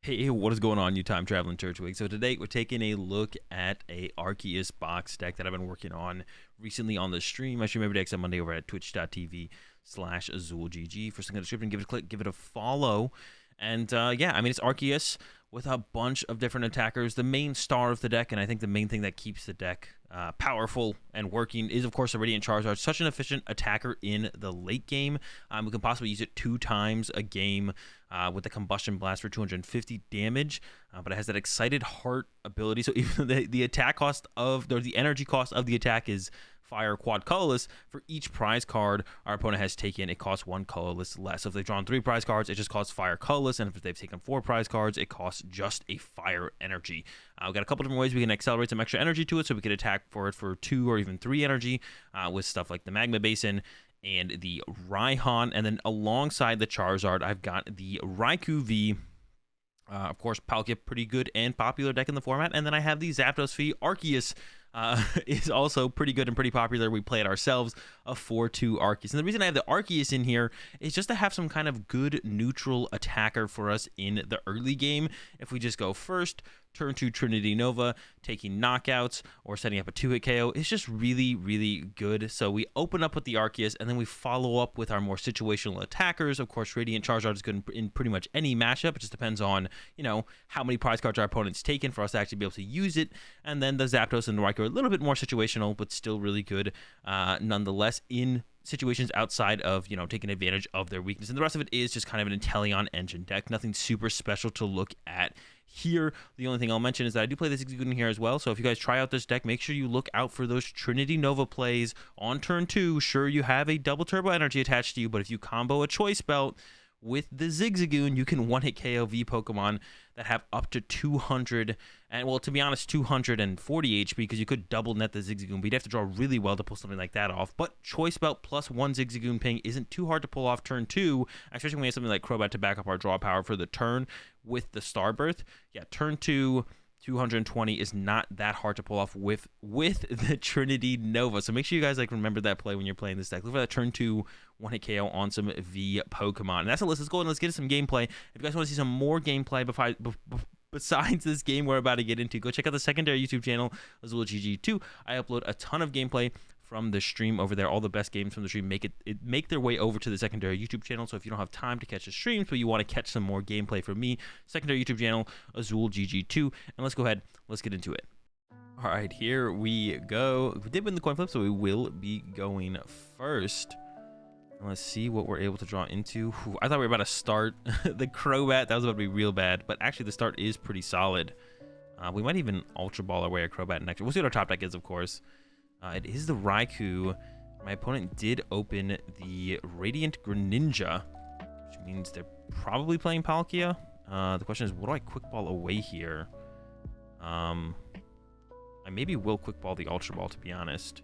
Hey, what is going on, you time traveling Churchwig? So today we're taking a look at a Arceus Box deck that I've been working on recently on the stream. I stream every day except Monday over at twitch.tv/AzulGG. First link in the description, give it a click, give it a follow. And yeah, I mean, it's Arceus with a bunch of different attackers. The main star of the deck, and I think the main thing that keeps the deck powerful and working, is of course the Radiant Charizard. Such an efficient attacker in the late game. We can possibly use it 2 times a game with the Combustion Blast for 250 damage, but it has that Excited Heart ability. So even the attack cost of, or the energy cost of the attack is Fire Quad Colorless. For each prize card our opponent has taken, it costs 1 colorless less. So if they've drawn 3 prize cards, it just costs Fire Colorless, and if they've taken 4 prize cards, it costs just a Fire Energy. We've got a couple different ways we can accelerate some extra energy to it, so we could attack for it for 2 or even 3 energy with stuff like the Magma Basin and the Raihan. And then alongside the Charizard, I've got the Raikou V. Of course, Palkia, pretty good and popular deck in the format. And then I have the Zapdos V. Arceus is also pretty good and pretty popular. We play it ourselves, a 4-2 Arceus. And the reason I have the Arceus in here is just to have some kind of good neutral attacker for us in the early game. If we just go first, turn 2 Trinity Nova, taking knockouts, or setting up a 2-hit KO, it's just really, really good. So we open up with the Arceus, and then we follow up with our more situational attackers. Of course, Radiant Charizard is good in pretty much any matchup. It just depends on, you know, how many prize cards our opponent's taken for us to actually be able to use it. And then the Zapdos and the Raikou are a little bit more situational, but still really good nonetheless in situations outside of, you know, taking advantage of their weakness. And the rest of it is just kind of an Inteleon engine deck. Nothing super special to look at here. The only thing I'll mention is that I do play this in here as well. So if you guys try out this deck, make sure you look out for those Trinity Nova plays on turn 2. Sure, you have a double turbo energy attached to you, but if you combo a Choice Belt with the Zigzagoon, you can one-hit KO V Pokemon that have up to 200, and well, to be honest, 240 HP, because you could double net the Zigzagoon, but you'd have to draw really well to pull something like that off. But Choice Belt plus 1 Zigzagoon ping isn't too hard to pull off turn 2, especially when we have something like Crobat to back up our draw power for the turn with the Starbirth. Yeah, turn 2, 220 is not that hard to pull off with the Trinity Nova. So make sure you guys remember that play when you're playing this deck. Look for that turn 2 1-hit KO on some V Pokemon. And that's the list. Let's go and let's get some gameplay. If you guys want to see some more gameplay besides this game we're about to get into, go check out the secondary YouTube channel, AzulGG 2. I upload a ton of gameplay from the stream over there. All the best games from the stream make their way over to the secondary YouTube channel. So if you don't have time to catch the streams, but you want to catch some more gameplay from me, secondary YouTube channel, AzulGG 2. And let's go ahead, let's get into it. All right, here we go. We did win the coin flip, so we will be going first. And let's see what we're able to draw into. Whew, I thought we were about to start the Crobat. That was about to be real bad, but actually the start is pretty solid. We might even Ultra Ball our way a Crobat next. We'll see what our top deck is, of course. It is the Raikou. My opponent did open the Radiant Greninja, which means they're probably playing Palkia. The question is, what do I Quick Ball away here? I maybe will Quick Ball the Ultra Ball, to be honest.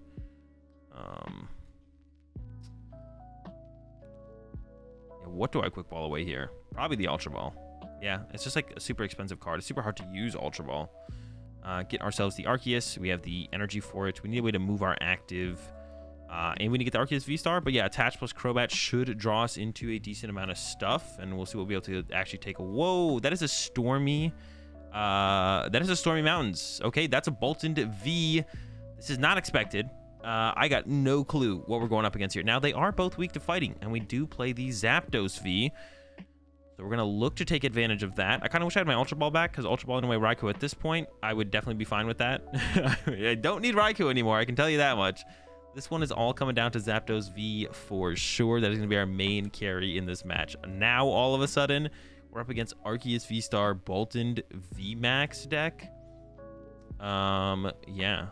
Yeah, what do I Quick Ball away here? Probably the Ultra Ball. Yeah, it's just like a super expensive card. It's super hard to use Ultra Ball. Get ourselves the Arceus. We have the energy for it. We need a way to move our active. And we need to get the Arceus V-Star. But yeah, Attach plus Crobat should draw us into a decent amount of stuff. And we'll see what we'll be able to actually take. Whoa, that is a Stormy. That is a Stormy Mountains. Okay, that's a Boltund V. This is not expected. I got no clue what we're going up against here. Now, they are both weak to fighting. And we do play the Zapdos V. So we're going to look to take advantage of that. I kind of wish I had my Ultra Ball back, because Ultra Ball in a way Raikou at this point, I would definitely be fine with that. I don't need Raikou anymore, I can tell you that much. This one is all coming down to Zapdos V for sure. That is going to be our main carry in this match. Now, all of a sudden, we're up against Arceus V-Star Boltund V-Max deck. Yeah.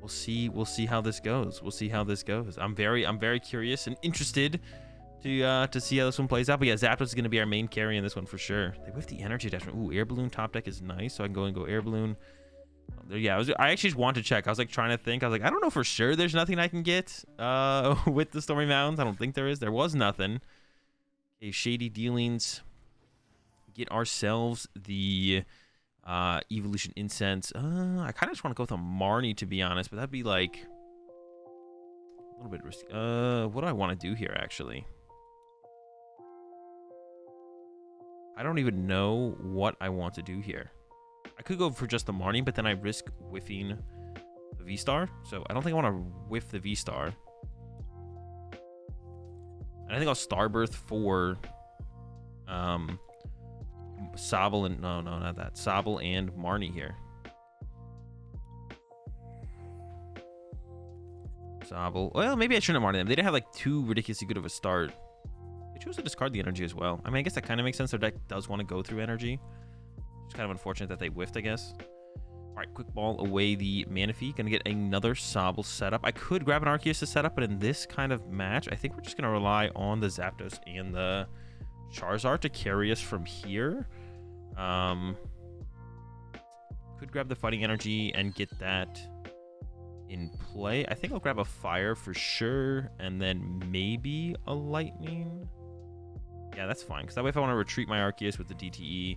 We'll see how this goes. We'll see how this goes. I'm very curious and interested to see how this one plays out. But yeah, Zapdos is going to be our main carry in this one for sure. They whiff the energy attachment. Ooh, Air Balloon top deck is nice, so I can go and go Air Balloon. Yeah, I actually just wanted to check. I was like trying to think. I was like, I don't know for sure there's nothing I can get with the Stormy Mountains. I don't think there is. There was nothing. Okay, Shady Dealings. Get ourselves the Evolution Incense. I kind of just want to go with a Marnie, to be honest, but that'd be like a little bit risky. What do I want to do here, actually? I don't even know what I want to do here. I could go for just the Marnie, but then I risk whiffing the V-Star. So I don't think I want to whiff the V-Star. And I think I'll Starbirth for Sobble and... No, not that. Sobble and Marnie here. Sobble. Well, maybe I shouldn't have Marnie them. They didn't have like too ridiculously good of a start. They chose to discard the energy as well. I mean, I guess that kind of makes sense. Their deck does want to go through energy. It's kind of unfortunate that they whiffed, I guess. All right, quick ball away the Manaphy. Gonna get another Sobble setup. I could grab an Arceus to set up, but in this kind of match, I think we're just gonna rely on the Zapdos and the Charizard to carry us from here. Could grab the Fighting Energy and get that in play. I think I'll grab a Fire for sure, and then maybe a Lightning. Yeah, that's fine, because that way if I want to retreat my Arceus with the DTE,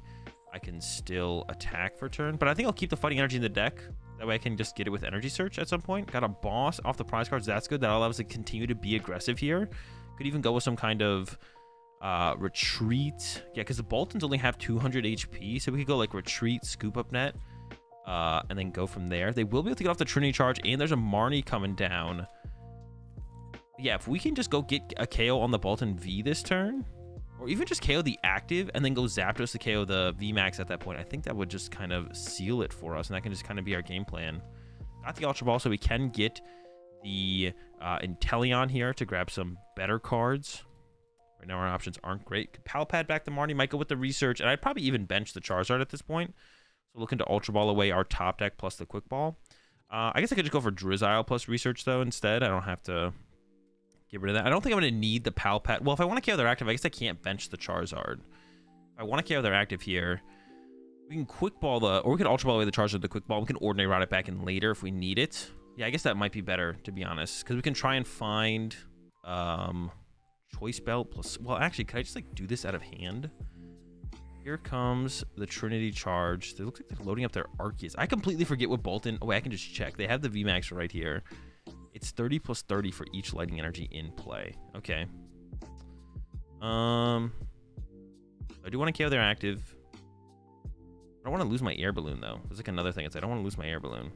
I can still attack for turn. But I think I'll keep the Fighting Energy in the deck. That way I can just get it with Energy Search at some point. Got a Boss off the prize cards. That's good. That allows us to continue to be aggressive here. Could even go with some kind of retreat. Yeah, because the Boltons only have 200 HP, so we could go like retreat, scoop up net, and then go from there. They will be able to get off the Trinity Charge, and there's a Marnie coming down. Yeah, if we can just go get a KO on the Bolton V this turn, or even just KO the active and then go Zapdos to KO the VMAX at that point, I think that would just kind of seal it for us, and that can just kind of be our game plan. Got the Ultra Ball, so we can get the Inteleon here to grab some better cards. Right now our options aren't great. Palpad back to Marnie, might go with the Research, and I'd probably even bench the Charizard at this point. So looking to Ultra Ball away our top deck plus the Quick Ball. I guess I could just go for Drizzile plus Research though instead. I don't have to get rid of that. I don't think I'm going to need the Palpat. Well, if I want to KO their active, I guess I can't bench the Charizard. If I want to KO their active here, we can Quick Ball the... Or we can Ultra Ball away the Charizard with the Quick Ball. We can Ordinary Route it back in later if we need it. Yeah, I guess that might be better, to be honest. Because we can try and find... Choice Belt plus... Well, actually, could I just, like, do this out of hand? Here comes the Trinity Charge. It looks like they're loading up their Arceus. I completely forget what Bolton... Oh, wait, I can just check. They have the VMAX right here. It's 30 plus 30 for each Lightning Energy in play. Okay. I do want to KO their active. I don't want to lose my Air Balloon, though. There's like another thing. It's I don't want to lose my Air Balloon.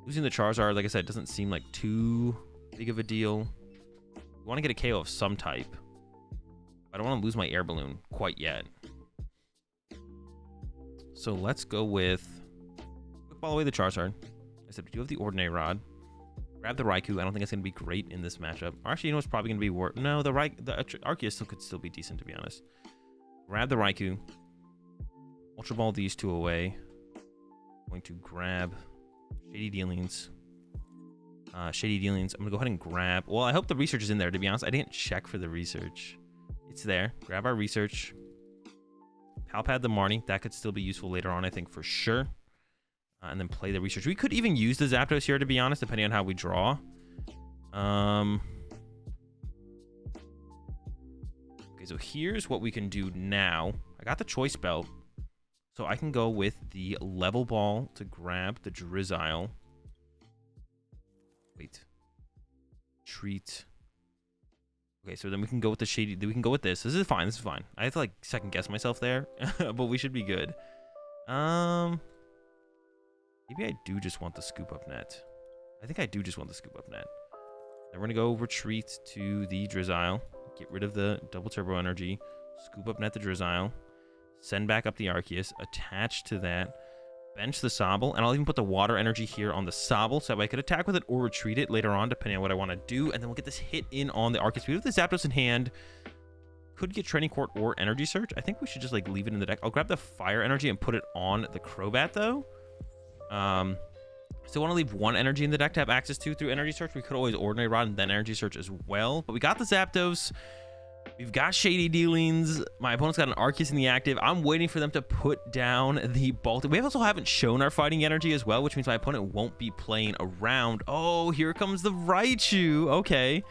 Losing the Charizard, like I said, doesn't seem like too big of a deal. We want to get a KO of some type. I don't want to lose my Air Balloon quite yet. So let's go with... Quick Ball away the Charizard. I said we do have the Ordinary Rod. Grab the Raikou. I don't think it's going to be great in this matchup. Or actually, you know what's probably going to be worse? No, the Arceus could still be decent, to be honest. Grab the Raikou. Ultra Ball these two away. Going to grab Shady Dealings. Shady Dealings. I'm going to go ahead and grab... Well, I hope the Research is in there, to be honest. I didn't check for the Research. It's there. Grab our Research. Palpad the Marnie. That could still be useful later on, I think, for sure. And then play the Research. We could even use the Zapdos here, to be honest, depending on how we draw. Okay, so here's what we can do now. I got the Choice Belt. So I can go with the Level Ball to grab the Drizzile. Wait. Treat. Okay, so then we can go with the Shady... We can go with this. This is fine. This is fine. I have to, like, second guess myself there. But we should be good. Maybe I do just want the Scoop Up Net. I think I do just want the Scoop Up Net. Then we're going to go retreat to the Drizzile. Get rid of the Double Turbo Energy. Scoop Up Net the Drizzile. Send back up the Arceus. Attach to that. Bench the Sobble. And I'll even put the Water Energy here on the Sobble. So that way I could attack with it or retreat it later on, depending on what I want to do. And then we'll get this hit in on the Arceus. We have the Zapdos in hand. Could get Training Court or Energy Search. I think we should just, like, leave it in the deck. I'll grab the Fire Energy and put it on the Crobat, though. Still want to leave one energy in the deck to have access to through Energy Search. We could always Ordinary Rod and then Energy Search as well. But we got the Zapdos. We've got Shady Dealings. My opponent's got an Arceus in the active. I'm waiting for them to put down the Bolton. We also haven't shown our Fighting Energy as well, which means my opponent won't be playing around. Oh, here comes the Raichu. Okay.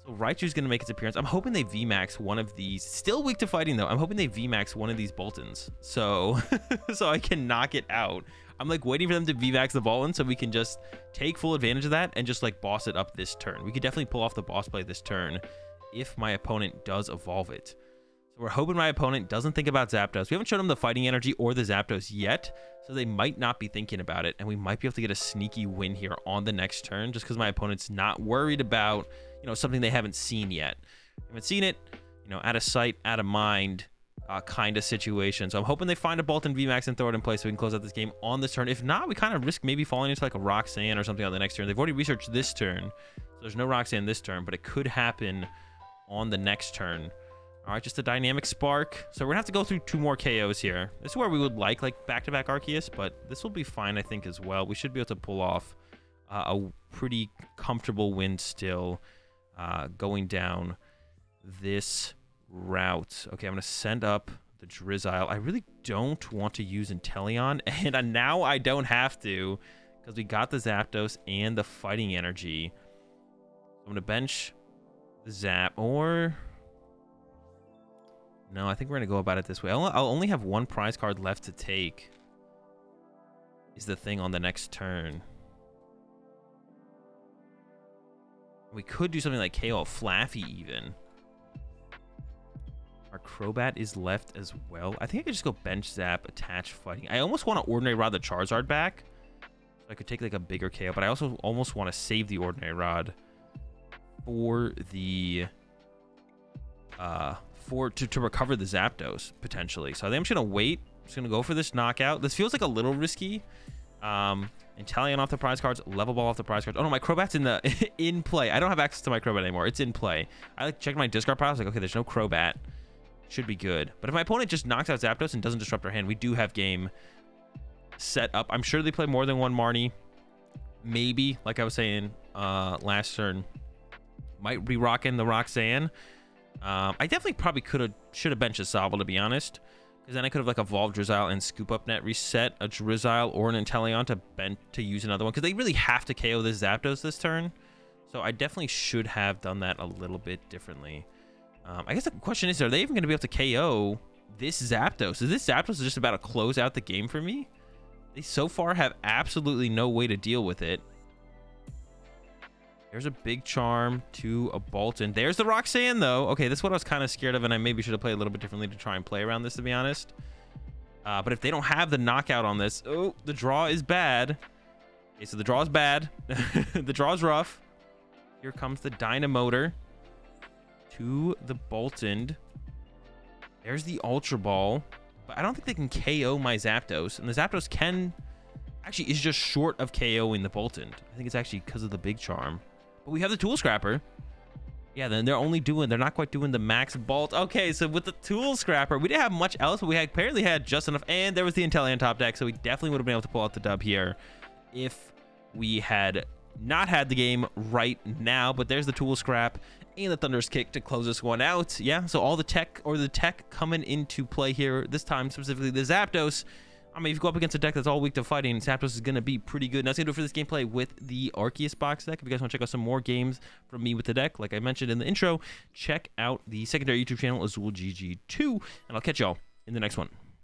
So Raichu's going to make its appearance. I'm hoping they VMAX one of these. Still weak to fighting, though. I'm hoping they VMAX one of these Boltons. So, so I can knock it out. I'm like waiting for them to VMAX the Bolton so we can just take full advantage of that and just like boss it up this turn. We could definitely pull off the boss play this turn if my opponent does evolve it. So So we're hoping my opponent doesn't think about Zapdos. We haven't shown him the Fighting Energy or the Zapdos yet, so they might not be thinking about it, and we might be able to get a sneaky win here on the next turn just because my opponent's not worried about, you know, something they haven't seen yet. They haven't seen it, you know, out of sight, out of mind kind of situation. So I'm hoping they find a Bolton VMAX and throw it in place so we can close out this game on this turn. If not, we kind of risk maybe falling into like a Roxanne or something on the next turn. They've already researched this turn, so there's no Roxanne this turn, but it could happen on the next turn. All right, just a Dynamic Spark. So we're gonna have to go through 2 more KOs here. This is where we would like back-to-back Arceus, but this will be fine, I think, as well. We should be able to pull off a pretty comfortable win still going down this route. Okay, I'm gonna send up the Drizzile. I really don't want to use Inteleon, and now I don't have to because we got the Zapdos and the Fighting Energy. So I'm gonna bench the Zap, or no, I think we're gonna go about it this way. I'll only have 1 prize card left to take is the thing on the next turn. We could do something like KO Flaffy even. Our Crobat is left as well. I think I could just go bench Zap, attach Fighting. I almost want to Ordinary Rod the Charizard back, so I could take like a bigger KO, but I also almost want to save the Ordinary Rod for the to recover the Zapdos potentially. So I think I'm just gonna wait. I'm just gonna go for this knockout. This feels like a little risky. Inteleon off the prize cards, Level Ball off the prize cards. Oh no, my Crobat's in the in play. I don't have access to my Crobat anymore. It's in play. I like checked my discard pile. I was like, okay, there's no Crobat. Should be good. But if my opponent just knocks out Zapdos and doesn't disrupt our hand, we do have game set up. I'm sure they play more than 1 Marnie. Maybe, like I was saying last turn, might be rocking the Roxanne. I definitely probably should have benched a Sobble, to be honest, because then I could have like evolved Drizzile and Scoop Up Net, reset a Drizzile or an Inteleon to use another one, because they really have to KO this Zapdos this turn. So I definitely should have done that a little bit differently. I guess the question is, are they even going to be able to KO this Zapdos? Is this Zapdos just about to close out the game for me? They so far have absolutely no way to deal with it. There's a Big Charm to a Bolton. There's the Roxanne, though. Okay, this is what I was kind of scared of, and I maybe should have played a little bit differently to try and play around this, to be honest. But if they don't have the knockout on this... Oh, the draw is bad. Okay, so the draw is bad. The draw is rough. Here comes the Dynamotor to the Bolton. There's the Ultra Ball. But I don't think they can KO my Zapdos. And the Zapdos actually is just short of KOing the Bolton. I think it's actually because of the Big Charm. But we have the Tool Scrapper. Yeah, then they're not quite doing the max Bolt. Okay, so with the Tool Scrapper, we didn't have much else, but we apparently had just enough. And there was the Inteleon top deck, so we definitely would have been able to pull out the dub here if we had not had the game right now. But there's the Tool Scrap and the Thunderous Kick to close this one out. Yeah, so all the tech coming into play here, this time specifically the Zapdos. I mean, if you go up against a deck that's all weak to fighting, Zapdos is going to be pretty good. And that's going to do it for this gameplay with the Arceus Box deck. If you guys want to check out some more games from me with the deck, like I mentioned in the intro, check out the secondary YouTube channel, AzulGG2, and I'll catch y'all in the next one.